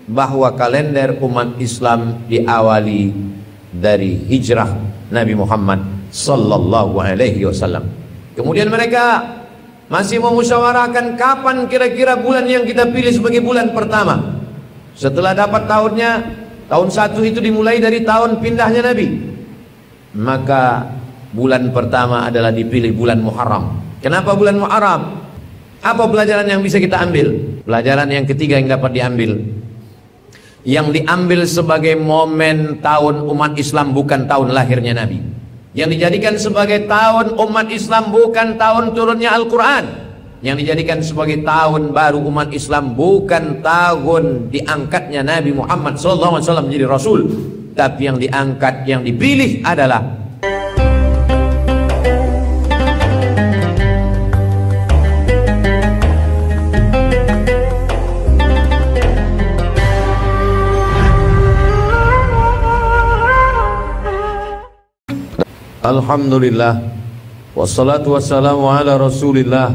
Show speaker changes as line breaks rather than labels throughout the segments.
bahwa kalender umat Islam diawali dari hijrah Nabi Muhammad sallallahu alaihi wasallam. Kemudian mereka masih memusyawarahkan kapan kira-kira bulan yang kita pilih sebagai bulan pertama. Setelah dapat tahunnya, tahun 1 itu dimulai dari tahun pindahnya Nabi. Maka bulan pertama adalah dipilih bulan Muharram. Kenapa bulan Muharram? Apa pelajaran yang bisa kita ambil? Pelajaran yang ketiga yang dapat diambil, yang diambil sebagai momen tahun umat Islam bukan tahun lahirnya Nabi. Yang dijadikan sebagai tahun umat Islam bukan tahun turunnya Al-Quran. Yang dijadikan sebagai tahun baru umat Islam bukan tahun diangkatnya Nabi Muhammad SAW menjadi Rasul. Tapi yang diangkat, yang dipilih adalah Alhamdulillah, wassalatu wassalamu ala rasulillah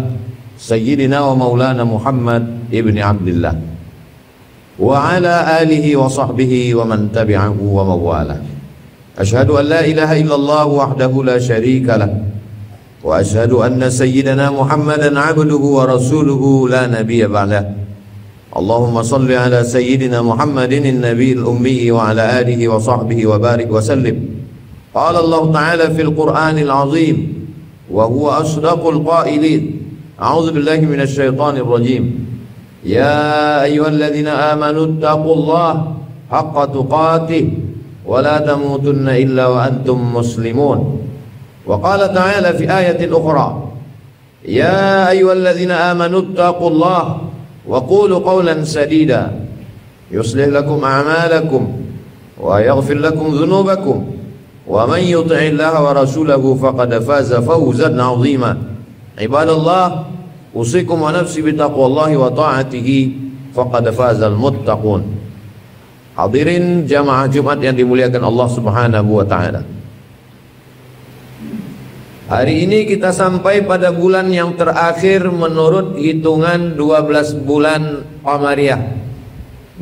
Sayyidina wa maulana Muhammad ibn Abdillah wa ala alihi wa sahbihi wa man tabi'ahu wa mawala. Ashhadu an la ilaha illallah wahdahu la sharika lah, wa ashhadu anna sayyidina Muhammadan abduhu wa rasuluhu la nabiyya ba'dah. Allahumma salli ala sayyidina Muhammadin an-nabiyil ummi wa ala alihi wa sahbihi wa barik wa sallim. قال الله تعالى في القرآن العظيم وهو أصدق القائلين أعوذ بالله من الشيطان الرجيم يا أيها الذين آمنوا اتقوا الله حق تقاته ولا تموتن إلا وأنتم مسلمون وقال تعالى في آية أخرى يا أيها الذين آمنوا اتقوا الله وقولوا قولا سديدا يصلح لكم أعمالكم ويغفر لكم ذنوبكم ومن يطع الله ورسوله فقد فاز فوزا عظيما عباد الله أوصيكم ونفسي بتقوى الله وطاعته فقد فاز المتقون. Hadirin jamaah Jumat yang dimuliakan Allah Subhanahu wa taala. Hari ini kita sampai pada bulan yang terakhir menurut hitungan 12 bulan Qamariyah.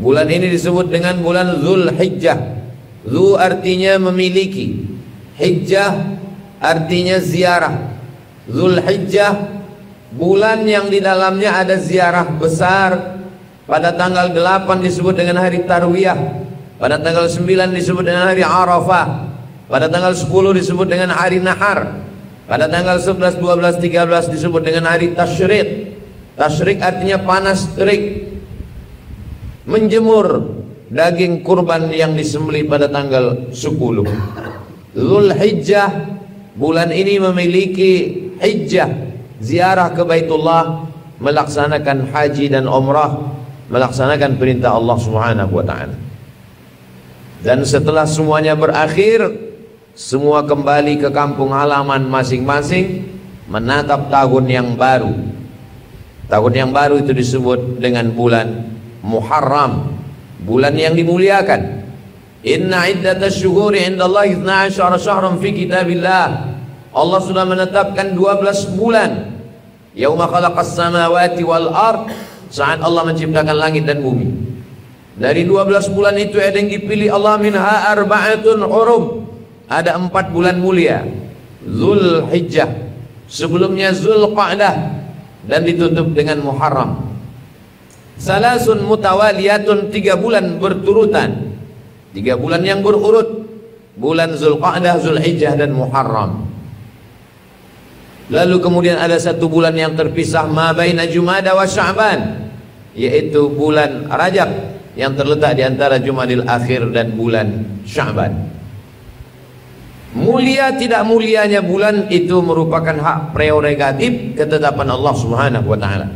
Bulan ini disebut dengan bulan Zulhijjah. Zu artinya memiliki, Hijjah artinya ziarah. Zulhijjah bulan yang di dalamnya ada ziarah besar. Pada tanggal 8 disebut dengan hari Tarwiyah, pada tanggal 9 disebut dengan hari Arafah, pada tanggal 10 disebut dengan hari Nahar, pada tanggal 11, 12, 13 disebut dengan hari Tasyrik. Tasyrik artinya panas terik, menjemur daging kurban yang disembelih pada tanggal 10. Zulhijjah bulan ini memiliki hijjah, ziarah ke Baitullah, melaksanakan haji dan umrah, melaksanakan perintah Allah Subhanahu wa taala. Dan setelah semuanya berakhir, semua kembali ke kampung halaman masing-masing menatap tahun yang baru. Tahun yang baru itu disebut dengan bulan Muharram, bulan yang dimuliakan. Inna iddatash syuhuri indallahi 12 syahran fi kitabillah. Allah sudah menetapkan 12 bulan. Yauma khalaqas samawati wal ard, saat Allah menciptakan langit dan bumi. Dari 12 bulan itu ada yang dipilih Allah, minha arba'atun hurum. Ada 4 bulan mulia. Zulhijjah, sebelumnya Zulqa'dah, dan ditutup dengan Muharram. Salasun mutawaliyatun, 3 bulan berturutan, 3 bulan yang berurut, bulan Zulqa'dah, Zulhijjah dan Muharram. Lalu kemudian ada 1 bulan yang terpisah, ma baina Jumada wa Sya'ban, yaitu bulan Rajab yang terletak di antara Jumadil Akhir dan bulan Sya'ban. Mulia tidak mulianya bulan itu merupakan hak prerogatif ketetapan Allah Subhanahu wa taala.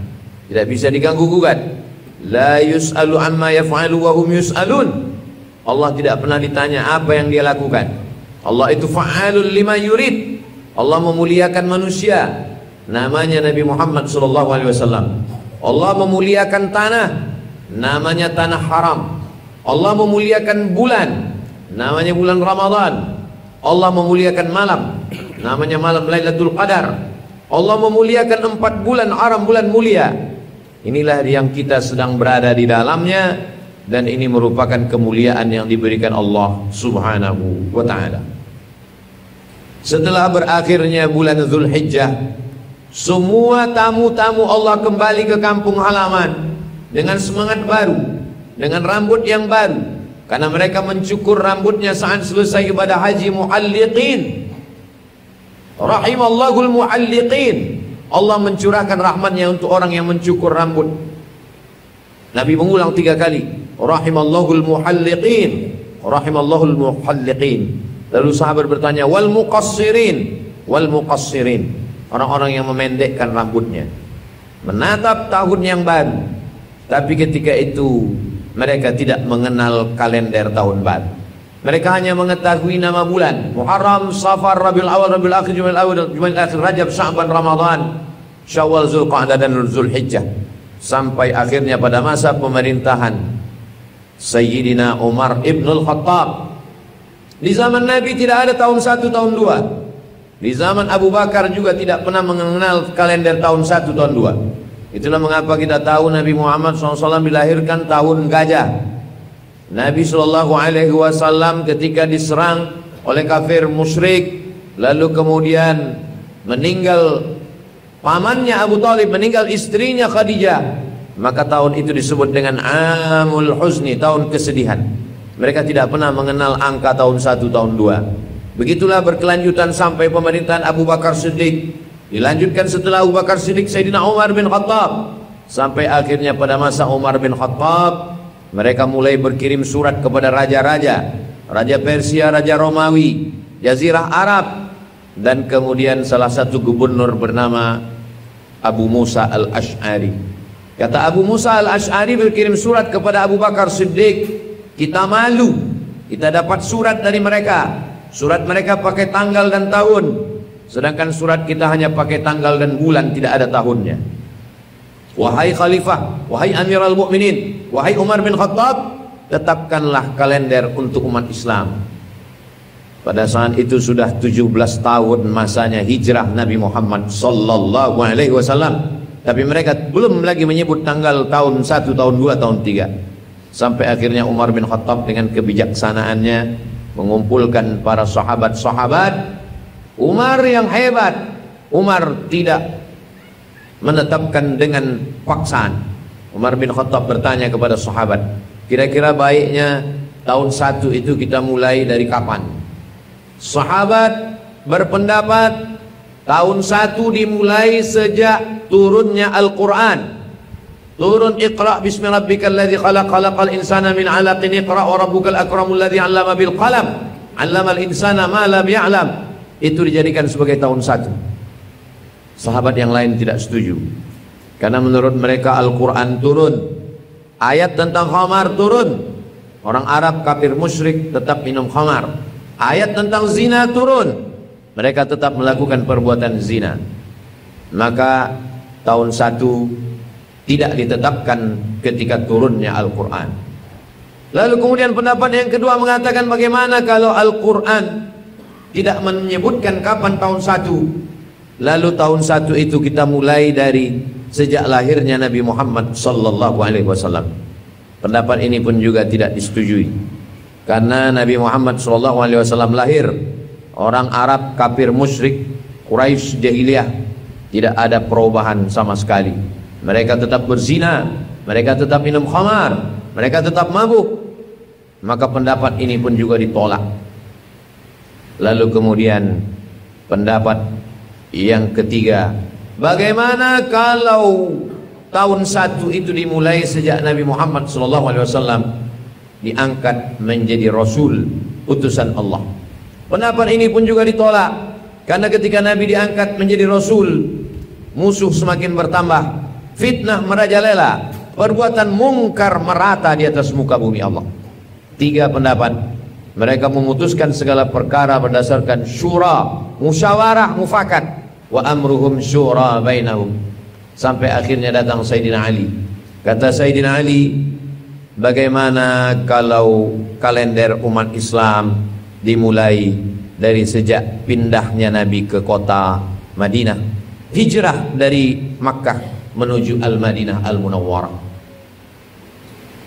Tidak bisa diganggu gugat. La yus'alu amma yaf'alu wa hum yus'alun. Allah tidak pernah ditanya apa yang dia lakukan. Allah itu fa'alul lima yurid. Allah memuliakan manusia, namanya Nabi Muhammad SAW. Allah memuliakan tanah, namanya tanah haram. Allah memuliakan bulan, namanya bulan Ramadan. Allah memuliakan malam, namanya malam Lailatul Qadar. Allah memuliakan 4 bulan haram, bulan mulia. Inilah yang kita sedang berada di dalamnya, dan ini merupakan kemuliaan yang diberikan Allah Subhanahu wa ta'ala. Setelah berakhirnya bulan Dzulhijjah, semua tamu-tamu Allah kembali ke kampung halaman dengan semangat baru, dengan rambut yang baru, karena mereka mencukur rambutnya saat selesai ibadah haji. Muhalliqin, rahimallahul muhalliqin, Allah mencurahkan rahmatnya untuk orang yang mencukur rambut. Nabi mengulang 3 kali, rahimallahul muhalliqin, rahimallahul muhalliqin. Lalu sahabat bertanya, wal muqassirin, wal muqassirin, orang-orang yang memendekkan rambutnya, menatap tahun yang baru. Tapi ketika itu mereka tidak mengenal kalender tahun baru. Mereka hanya mengetahui nama bulan: Muharram, Safar, Rabiul Awal, Rabiul Akhir, Jumadil Awal, Jumadil Akhir, Rajab, Sya'ban, Ramadan, Syawal, Zulqa'dah dan Zulhijjah. Sampai akhirnya pada masa pemerintahan Sayyidina Umar ibn al-Khattab. Di zaman Nabi tidak ada tahun 1, tahun 2. Di zaman Abu Bakar juga tidak pernah mengenal kalender tahun 1, tahun 2. Itulah mengapa kita tahu Nabi Muhammad SAW dilahirkan tahun gajah. Nabi SAW ketika diserang oleh kafir musyrik, lalu kemudian meninggal pamannya Abu Talib, meninggal istrinya Khadijah, maka tahun itu disebut dengan Amul Huzni, tahun kesedihan. Mereka tidak pernah mengenal angka tahun 1, tahun 2. Begitulah berkelanjutan sampai pemerintahan Abu Bakar Siddiq. Dilanjutkan setelah Abu Bakar Siddiq Sayyidina Umar bin Khattab. Sampai akhirnya pada masa Umar bin Khattab, mereka mulai berkirim surat kepada raja-raja, Raja Persia, Raja Romawi, Jazirah Arab, dan kemudian salah satu gubernur bernama Abu Musa al-Ash'ari. Kata Abu Musa al-Ash'ari berkirim surat kepada Abu Bakar Siddiq, kita malu, kita dapat surat dari mereka. Surat mereka pakai tanggal dan tahun, sedangkan surat kita hanya pakai tanggal dan bulan, tidak ada tahunnya. Wahai Khalifah, wahai Amirul Mukminin, wahai Umar bin Khattab, tetapkanlah kalender untuk umat Islam. Pada saat itu sudah 17 tahun masanya hijrah Nabi Muhammad sallallahu alaihi wasallam, tapi mereka belum lagi menyebut tanggal tahun 1, tahun 2, tahun 3. Sampai akhirnya Umar bin Khattab dengan kebijaksanaannya mengumpulkan para sahabat-sahabat. Umar yang hebat, Umar tidak menetapkan dengan paksaan. Umar bin Khattab bertanya kepada sahabat, kira-kira baiknya tahun 1 itu kita mulai dari kapan? Sahabat berpendapat tahun 1 dimulai sejak turunnya Al-Quran. Turun Iqra bismi rabbikal ladzi khalaq, khalaqal insana min 'alaqin, Iqra wa rabbukal akramul ladzi 'allama bil qalam, 'allamal insana ma lam ya'lam. Itu dijadikan sebagai tahun 1. Sahabat yang lain tidak setuju, karena menurut mereka Al-Quran turun, ayat tentang khamar turun, orang Arab kafir musyrik tetap minum khamar. Ayat tentang zina turun, mereka tetap melakukan perbuatan zina. Maka tahun 1 tidak ditetapkan ketika turunnya Al-Quran. Lalu kemudian pendapat yang kedua mengatakan, bagaimana kalau Al-Quran tidak menyebutkan kapan tahun 1, lalu tahun 1 itu kita mulai dari sejak lahirnya Nabi Muhammad sallallahu alaihi wasallam. Pendapat ini pun juga tidak disetujui, karena Nabi Muhammad sallallahu alaihi wasallam lahir orang Arab kafir musyrik, Quraisy jahiliyah, tidak ada perubahan sama sekali. Mereka tetap berzina, mereka tetap minum khamar, mereka tetap mabuk. Maka pendapat ini pun juga ditolak. Lalu kemudian pendapat yang ketiga, bagaimana kalau tahun 1 itu dimulai sejak Nabi Muhammad SAW diangkat menjadi Rasul, utusan Allah. Pendapat ini pun juga ditolak, karena ketika Nabi diangkat menjadi Rasul, musuh semakin bertambah, fitnah merajalela, perbuatan mungkar merata di atas muka bumi Allah. 3 pendapat, mereka memutuskan segala perkara berdasarkan syura, musyawarah, mufakat, wa amruhum syura bainahum. Sampai akhirnya datang Sayyidina Ali. Kata Sayyidina Ali, bagaimana kalau kalender umat Islam dimulai dari sejak pindahnya Nabi ke kota Madinah, hijrah dari Makkah menuju Al-Madinah Al-Munawwarah.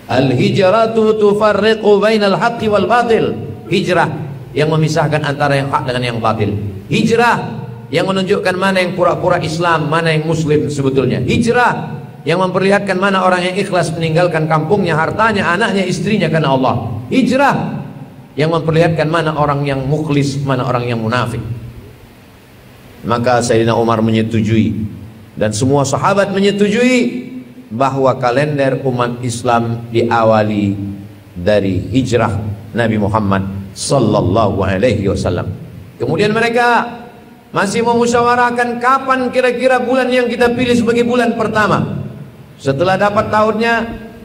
Al-hijratu tufarriqu bainal haqqi wal batil. Hijrah yang memisahkan antara yang hak dengan yang batil. Hijrah yang menunjukkan mana yang pura-pura Islam, mana yang Muslim sebetulnya. Hijrah yang memperlihatkan mana orang yang ikhlas meninggalkan kampungnya, hartanya, anaknya, istrinya karena Allah. Hijrah yang memperlihatkan mana orang yang mukhlis, mana orang yang munafik. Maka Sayyidina Umar menyetujui dan semua sahabat menyetujui bahwa kalender umat Islam diawali dari hijrah Nabi Muhammad sallallahu alaihi wasallam. Kemudian mereka masih memusyawarahkan kapan kira-kira bulan yang kita pilih sebagai bulan pertama. Setelah dapat tahunnya,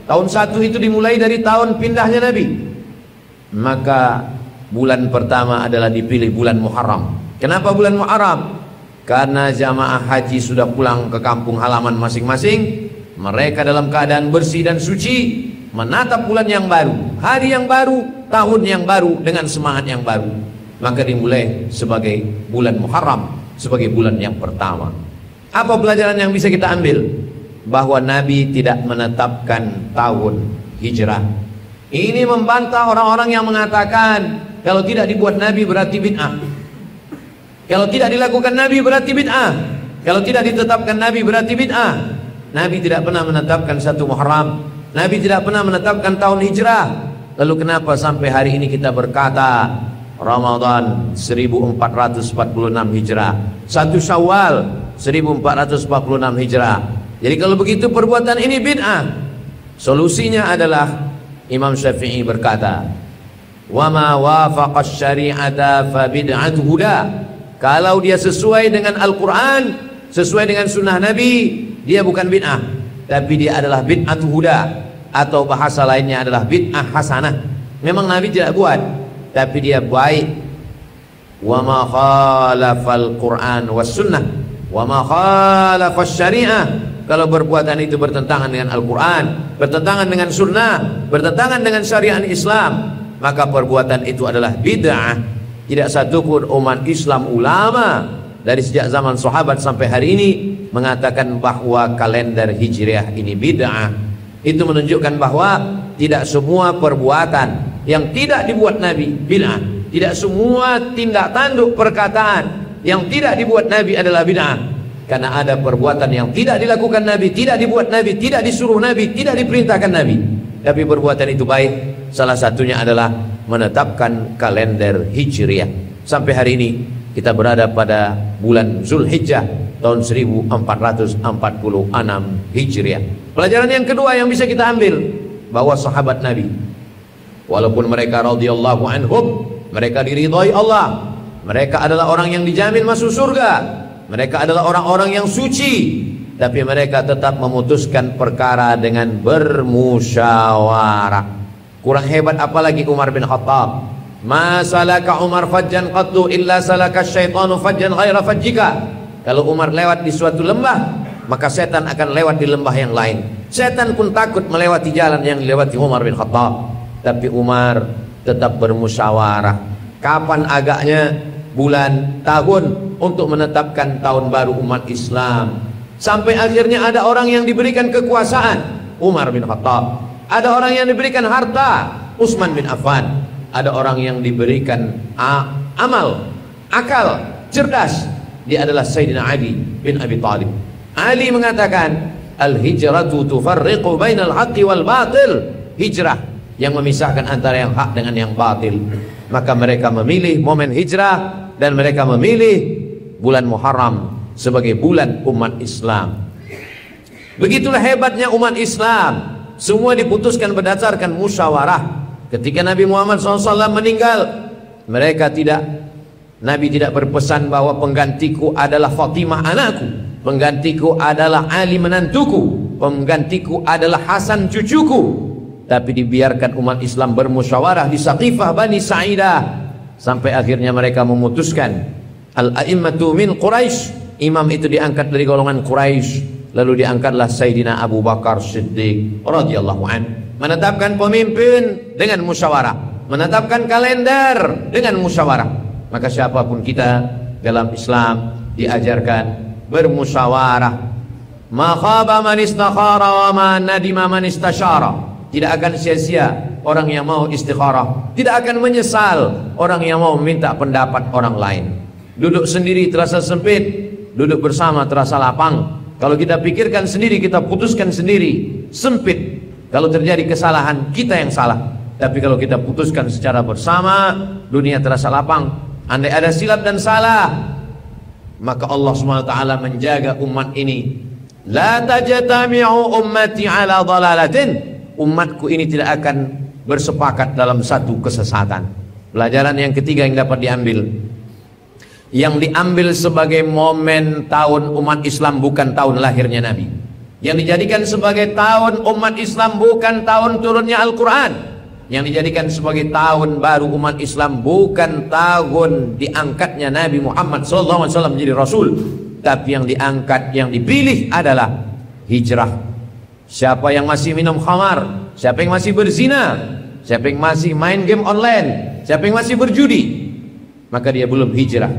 tahun 1 itu dimulai dari tahun pindahnya Nabi. Maka bulan pertama adalah dipilih bulan Muharram. Kenapa bulan Muharram? Karena jamaah haji sudah pulang ke kampung halaman masing-masing. Mereka dalam keadaan bersih dan suci, menatap bulan yang baru, hari yang baru, tahun yang baru dengan semangat yang baru. Maka dimulai sebagai bulan Muharram, sebagai bulan yang pertama. Apa pelajaran yang bisa kita ambil? Bahwa Nabi tidak menetapkan tahun hijrah. Ini membantah orang-orang yang mengatakan kalau tidak dibuat Nabi berarti bid'ah. Kalau tidak dilakukan Nabi berarti bid'ah. Kalau tidak ditetapkan Nabi berarti bid'ah. Nabi tidak pernah menetapkan 1 Muharram. Nabi tidak pernah menetapkan tahun hijrah. Lalu kenapa sampai hari ini kita berkata Ramadan 1446 hijrah, 1 Syawal 1446 hijrah. Jadi kalau begitu perbuatan ini bid'ah. Solusinya adalah Imam Syafi'i berkata, "Wa ma wafaqa syari'ata fa bid'atu huda." Kalau dia sesuai dengan Al-Qur'an, sesuai dengan sunnah Nabi, dia bukan bid'ah, tapi dia adalah bid'atu huda, atau bahasa lainnya adalah bid'ah hasanah. Memang Nabi tidak buat, tapi dia baik. Wa ma khalafal Qur'an was sunnah wa ma khalafas syari'ah. Kalau perbuatan itu bertentangan dengan Al-Quran, bertentangan dengan sunnah, bertentangan dengan syariat Islam, maka perbuatan itu adalah bid'ah. Tidak satupun umat Islam ulama dari sejak zaman sahabat sampai hari ini mengatakan bahwa kalender hijriah ini bid'ah. Itu menunjukkan bahwa tidak semua perbuatan yang tidak dibuat Nabi bid'ah. Tidak semua tindak tanduk perkataan yang tidak dibuat Nabi adalah bid'ah. Karena ada perbuatan yang tidak dilakukan Nabi, tidak dibuat Nabi, tidak disuruh Nabi, tidak diperintahkan Nabi, tapi perbuatan itu baik. Salah satunya adalah menetapkan kalender hijriah. Sampai hari ini kita berada pada bulan Zulhijjah tahun 1446 hijriah. Pelajaran yang kedua yang bisa kita ambil, bahwa sahabat Nabi, walaupun mereka radhiyallahu anhum, mereka diridhai Allah, mereka adalah orang yang dijamin masuk surga, mereka adalah orang-orang yang suci, tapi mereka tetap memutuskan perkara dengan bermusyawarah. Kurang hebat apalagi Umar bin Khattab. Ma salaka Umar fajjan qattu illa salaka syaitanu fajjan ghaira fajjika. Kalau Umar lewat di suatu lembah, maka setan akan lewat di lembah yang lain. Setan pun takut melewati jalan yang dilewati Umar bin Khattab. Tapi Umar tetap bermusyawarah. Kapan agaknya, bulan, tahun untuk menetapkan tahun baru umat Islam. Sampai akhirnya ada orang yang diberikan kekuasaan, Umar bin Khattab. Ada orang yang diberikan harta, Utsman bin Affan. Ada orang yang diberikan amal, akal, cerdas. Dia adalah Sayyidina Ali bin Abi Thalib. Ali mengatakan, al-hijratu tufarriqu bainal haqqi wal batil. Hijrah yang memisahkan antara yang hak dengan yang batil. Maka mereka memilih momen hijrah dan mereka memilih bulan Muharram sebagai bulan umat Islam. Begitulah hebatnya umat Islam. Semua diputuskan berdasarkan musyawarah. Ketika Nabi Muhammad SAW meninggal, Nabi tidak berpesan bahwa penggantiku adalah Fatimah anakku, penggantiku adalah Ali menantuku, penggantiku adalah Hasan cucuku. Tapi dibiarkan umat Islam bermusyawarah di Saqifah Bani Sa'idah, sampai akhirnya mereka memutuskan al-a'immatu min Quraisy. Imam itu diangkat dari golongan Quraisy. Lalu diangkatlah Sayyidina Abu Bakar Siddiq radhiyallahu anhu, menetapkan pemimpin dengan musyawarah, menetapkan kalender dengan musyawarah. Maka siapapun kita dalam Islam diajarkan bermusyawarah. Ma khaba man istakhara wa ma nadima man istasyara. Tidak akan sia-sia orang yang mau istikharah. Tidak akan menyesal orang yang mau meminta pendapat orang lain. Duduk sendiri terasa sempit, duduk bersama terasa lapang. Kalau kita pikirkan sendiri, kita putuskan sendiri, sempit. Kalau terjadi kesalahan, kita yang salah. Tapi kalau kita putuskan secara bersama, dunia terasa lapang. Andai ada silap dan salah, maka Allah SWT menjaga umat ini. La tajtami'u ummati ala dhalalatin. Umatku ini tidak akan bersepakat dalam satu kesesatan. Pelajaran yang ketiga yang dapat diambil, yang diambil sebagai momen tahun umat Islam bukan tahun lahirnya Nabi. Yang dijadikan sebagai tahun umat Islam bukan tahun turunnya Al-Quran. Yang dijadikan sebagai tahun baru umat Islam bukan tahun diangkatnya Nabi Muhammad SAW menjadi Rasul. Tapi yang diangkat, yang dipilih adalah hijrah. Siapa yang masih minum khamar, siapa yang masih berzina, siapa yang masih main game online, siapa yang masih berjudi, maka dia belum hijrah.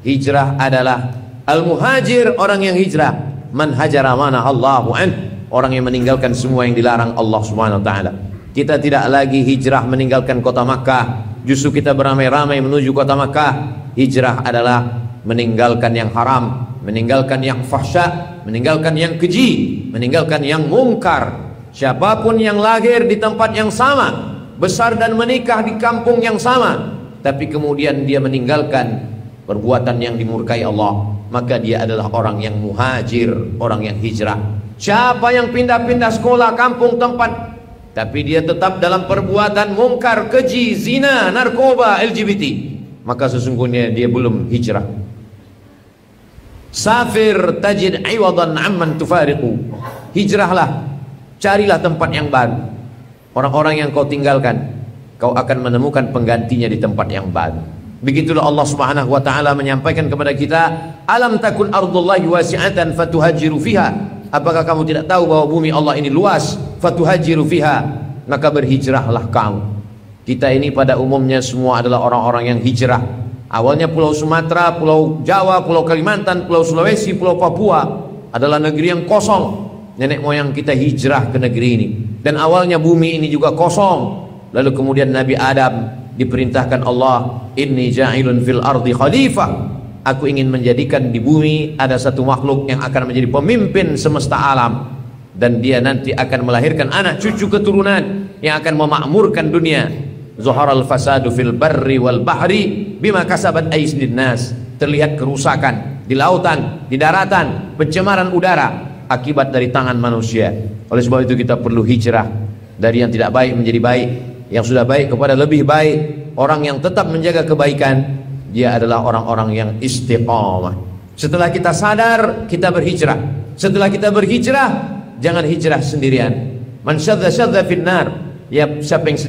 Hijrah adalah al-muhajir, orang yang hijrah. Man hajara mana Allahu an, orang yang meninggalkan semua yang dilarang Allah Subhanahu wa taala. Kita tidak lagi hijrah meninggalkan kota Makkah, justru kita beramai-ramai menuju kota Makkah. Hijrah adalah meninggalkan yang haram, meninggalkan yang fahsya, meninggalkan yang keji, meninggalkan yang mungkar. Siapapun yang lahir di tempat yang sama, besar dan menikah di kampung yang sama, tapi kemudian dia meninggalkan perbuatan yang dimurkai Allah, maka dia adalah orang yang muhajir, orang yang hijrah. Siapa yang pindah-pindah sekolah, kampung, tempat, tapi dia tetap dalam perbuatan mungkar, keji, zina, narkoba, LGBT, maka sesungguhnya dia belum hijrah. Safir tajid iwadan amman tufariqu. Hijrahlah, carilah tempat yang baru. Orang-orang yang kau tinggalkan, kau akan menemukan penggantinya di tempat yang baru. Begitulah Allah Subhanahu wa taala menyampaikan kepada kita, alam takun ardullahi wasi'atan fatuhajiru fiha. Apakah kamu tidak tahu bahwa bumi Allah ini luas? Fatuhajiru fiha, maka berhijrahlah kamu. Kita ini pada umumnya semua adalah orang-orang yang hijrah. Awalnya Pulau Sumatera, Pulau Jawa, Pulau Kalimantan, Pulau Sulawesi, Pulau Papua adalah negeri yang kosong. Nenek moyang kita hijrah ke negeri ini. Dan awalnya bumi ini juga kosong. Lalu kemudian Nabi Adam diperintahkan Allah, inni ja'ilun fil ardi khalifah. Aku ingin menjadikan di bumi ada satu makhluk yang akan menjadi pemimpin semesta alam. Dan dia nanti akan melahirkan anak cucu keturunan yang akan memakmurkan dunia. Zuharal fasadu fil barri wal bahri bima kasabat aydin nas. Terlihat kerusakan di lautan, di daratan, pencemaran udara akibat dari tangan manusia. Oleh sebab itu kita perlu hijrah dari yang tidak baik menjadi baik, yang sudah baik kepada lebih baik. Orang yang tetap menjaga kebaikan, dia adalah orang-orang yang istiqamah. Setelah kita sadar, kita berhijrah. Setelah kita berhijrah, jangan hijrah sendirian. Man syadza finnar. Ya, siapa yang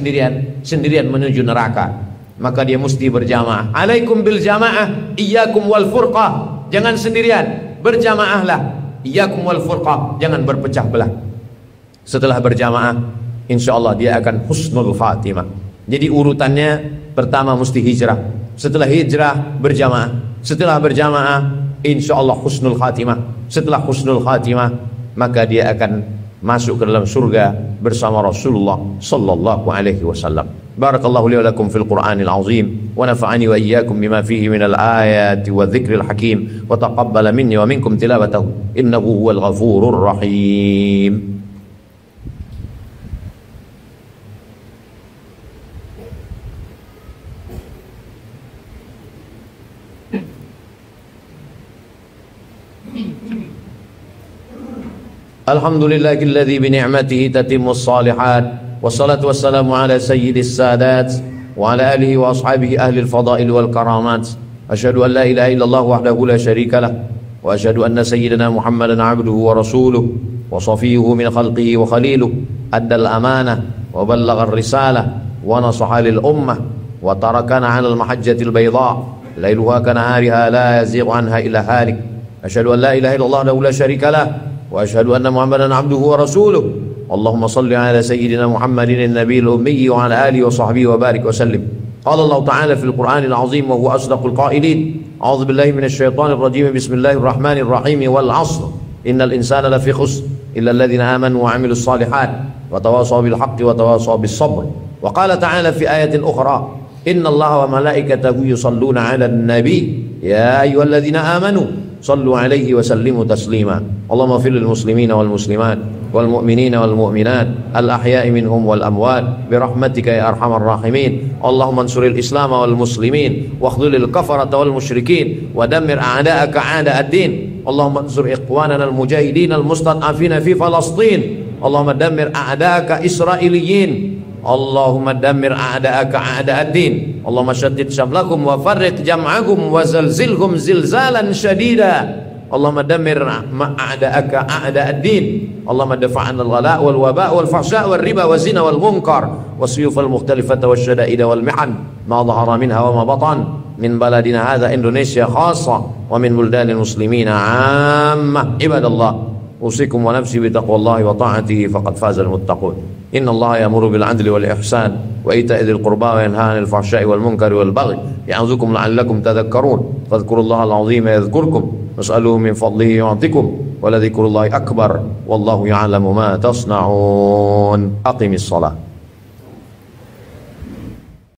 sendirian menuju neraka, maka dia mesti berjamaah. Alaikum bil jamaah, iyyakum wal furqah. Jangan sendirian, berjamaahlah. Iyyakum wal furqah, jangan berpecah belah. Setelah berjamaah, insyaallah dia akan husnul khatimah. Jadi urutannya, pertama mesti hijrah. Setelah hijrah, berjamaah. Setelah berjamaah, insyaallah husnul khatimah. Setelah husnul khatimah, maka dia akan masuk ke dalam surga bersama Rasulullah sallallahu alaihi wasallam. Barakallahu li wa lakum fil Qur'anil azim wa nafa'ani wa iyyakum bima fihi minal ayati wa dzikril hakim wa taqabbala minni wa minkum tilawatahu innahu huwal ghafurur rahim. Alhamdulillahilladzi bini'matihi tatimmus shalihat. Wassalatu wassalamu ala sayyidis sadat wa ala alihi wa ashabihi ahlil fadail wal karamat. Asyhadu an la ilaha illallah wahdahu la syarika lah wa asyhadu anna sayyidana Muhammadan abduhu wa rasuluh wa safiyyuhu min khalqihi wa khaliluh. Addal amanah wa ballagha ar-risalah wa nasaha lil ummah wa tarakana 'alal mahajjatil bayda lailuha kanahariha la yazighu anha illa halik. Asyhadu an la ilaha illallah wahdahu la syarika lah wa asyhadu anna Muhammadan abduhu wa rasuluh. Allahumma salli ala sayyidina Muhammadin an-nabiyil ummi wa ala alihi wa sahbihi wa barik wa sallim. Qala Allah ta'ala fil Qur'anil azim wa huwa asdaqul qailin. A'udzu billahi minasy syaithanir rajim. Bismillahirrahmanirrahim. Wal 'ashr. Innal insana lafi khusr إلا الذين آمنوا وعملوا الصالحات وتواصوا بالحق وتواصوا بالصبر. وقال تعالى في آية أخرى إن الله وملائكته يصلون على النبي يا أيها الذين آمنوا صلوا عليه وسلموا تسليما. اللهم اغفر للمسلمين والمسلمات والمؤمنين والمؤمنات الأحياء منهم والأموات برحمتك يا أرحم الراحمين. اللهم انصر الإسلام والمسلمين واخذل الكفرة والمشركين ودمر أعداءك أعداء الدين. اللهم انصر إخواننا المجاهدين المستضعفين في فلسطين. اللهم دمر أعداءك إسرائيليين. اللهم دمر أعداءك أعداء الدين. اللهم شتت شملكم وفرق جمعكم وزلزلهم زلزالا شديدا. اللهم دمر أعداءك أعداء الدين. اللهم دفع عنا الغلاء والوباء والفحشاء والربا والزنا والمنكر والسيوف المختلفة والشدائد والمحن ما ظهر منها وما بطن من بلدنا هذا إندونيسيا خاصة ومن بلدان المسلمين عامة. عباد الله أوصيكم ونفسي بتقوى الله وطاعته فقد فاز المتقون. إن الله يأمر بالعدل والإحسان وإيتاء ذي القربى وينهى عن الفحشاء والمنكر والبغي يعظكم لعلكم تذكرون. فاذكروا الله العظيم يذكركم واسألوه من فضله يعطكم ولذكر الله أكبر والله يعلم ما تصنعون. أقم الصلاة.